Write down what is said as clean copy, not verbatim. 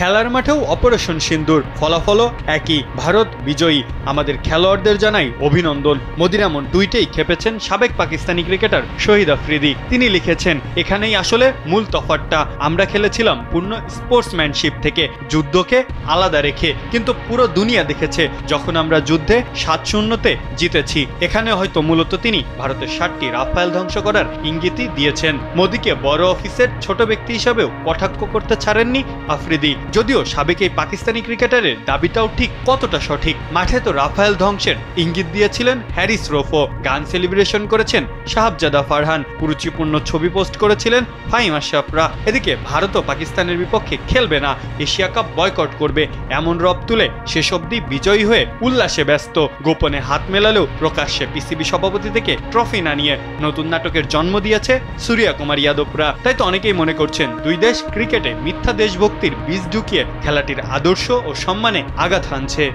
খেলার মাঠেও অপারেশন সিন্দুর, ফলাফলও একই, ভারত বিজয়ী। আমাদের খেলোয়াড়দের জানাই অভিনন্দন। মোদির এমন টুইটেই খেপেছেন সাবেক পাকিস্তানি ক্রিকেটার শহীদ আফ্রিদি। তিনি লিখেছেন, এখানেই আসলে মূল তফাৎটা। আমরা খেলেছিলাম পূর্ণ স্পোর্টসম্যানশিপ থেকে, যুদ্ধকে আলাদা রেখে, কিন্তু পুরো দুনিয়া দেখেছে যখন আমরা যুদ্ধে 7-0-তে জিতেছি। এখানে হয়তো মূলত তিনি ভারতের 7টি রাফায়েল ধ্বংস করার ইঙ্গিতই দিয়েছেন। মোদিকে বড় অফিসের ছোট ব্যক্তি হিসাবেও কটাক্ষ করতে ছাড়েননি আফ্রিদি। যদিও সাবেক এই পাকিস্তানি ক্রিকেটারের দাবিটাও ঠিক কতটা সঠিক। মাঠে তো রাফায়েল ধ্বংসের ইঙ্গিত দিয়েছিলেন হ্যারিস রোফো, গান সেলিব্রেশন করেছেন শাহাবজাদা ফারহান, কুরুচিপূর্ণ ছবি পোস্ট করেছিলেন ফাহিম আশরাফরা। এদিকে ভারতও পাকিস্তানের বিপক্ষে খেলবে না, এশিয়া কাপ বয়কট করবে, এমন রব তুলে শেষ অবধি বিজয়ী হয়ে উল্লাসে ব্যস্ত। গোপনে হাত মেলালেও প্রকাশ্যে পিসিবি সভাপতি থেকে ট্রফি না নিয়ে নতুন নাটকের জন্ম দিয়েছে সূর্যা কুমার যাদবরা। তাই তো অনেকেই মনে করছেন দুই দেশ ক্রিকেটে মিথ্যা দেশভক্তির বীজ ঢুকিয়ে খেলাটির আদর্শ ও সম্মানে আঘাত হানছে।